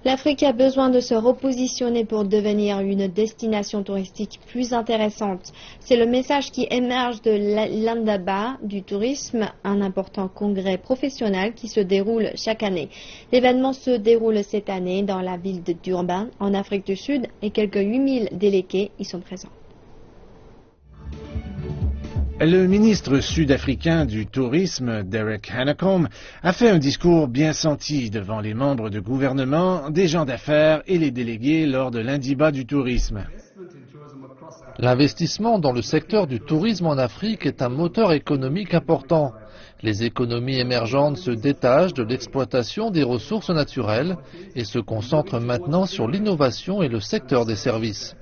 L'Afrique a besoin de se repositionner pour devenir une destination touristique plus intéressante. C'est le message qui émerge de l'Indaba du tourisme, un important congrès professionnel qui se déroule chaque année. L'événement se déroule cette année dans la ville de Durban, en Afrique du Sud, et quelques 8000 délégués y sont présents. Le ministre sud-africain du Tourisme, Derek Hanekom, a fait un discours bien senti devant les membres de gouvernement, des gens d'affaires et les délégués lors de l'Indiba du tourisme. L'investissement dans le secteur du tourisme en Afrique est un moteur économique important. Les économies émergentes se détachent de l'exploitation des ressources naturelles et se concentrent maintenant sur l'innovation et le secteur des services.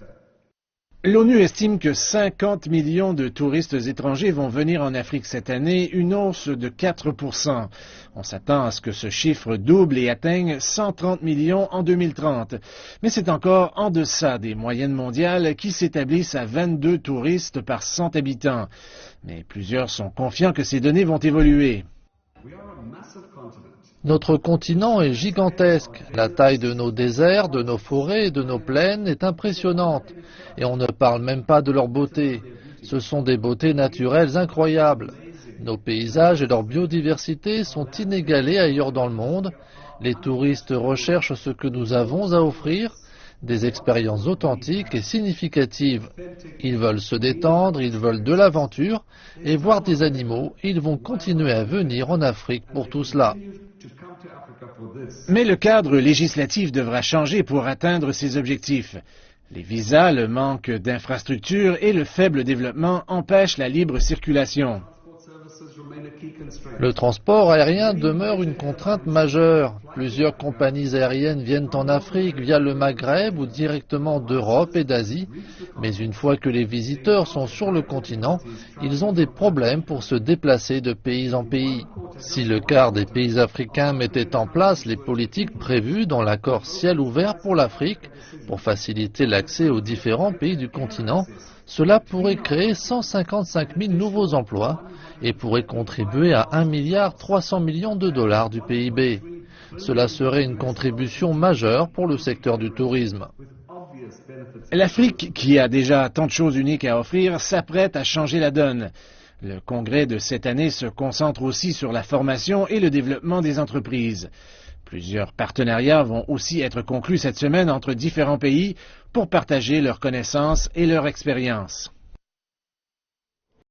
L'ONU estime que 50 millions de touristes étrangers vont venir en Afrique cette année, une hausse de 4%. On s'attend à ce que ce chiffre double et atteigne 130 millions en 2030. Mais c'est encore en deçà des moyennes mondiales qui s'établissent à 22 touristes par 100 habitants. Mais plusieurs sont confiants que ces données vont évoluer. Notre continent est gigantesque. La taille de nos déserts, de nos forêts et de nos plaines est impressionnante. Et on ne parle même pas de leur beauté. Ce sont des beautés naturelles incroyables. Nos paysages et leur biodiversité sont inégalés ailleurs dans le monde. Les touristes recherchent ce que nous avons à offrir, des expériences authentiques et significatives. Ils veulent se détendre, ils veulent de l'aventure et voir des animaux. Ils vont continuer à venir en Afrique pour tout cela. Mais le cadre législatif devra changer pour atteindre ces objectifs. Les visas, le manque d'infrastructures et le faible développement empêchent la libre circulation. Le transport aérien demeure une contrainte majeure. Plusieurs compagnies aériennes viennent en Afrique via le Maghreb ou directement d'Europe et d'Asie. Mais une fois que les visiteurs sont sur le continent, ils ont des problèmes pour se déplacer de pays en pays. Si le quart des pays africains mettait en place les politiques prévues dans l'accord ciel ouvert pour l'Afrique, pour faciliter l'accès aux différents pays du continent, cela pourrait créer 155 000 nouveaux emplois et pourrait contribuer à 1,3 milliard de dollars du PIB. Cela serait une contribution majeure pour le secteur du tourisme. L'Afrique, qui a déjà tant de choses uniques à offrir, s'apprête à changer la donne. Le congrès de cette année se concentre aussi sur la formation et le développement des entreprises. Plusieurs partenariats vont aussi être conclus cette semaine entre différents pays pour partager leurs connaissances et leur expérience.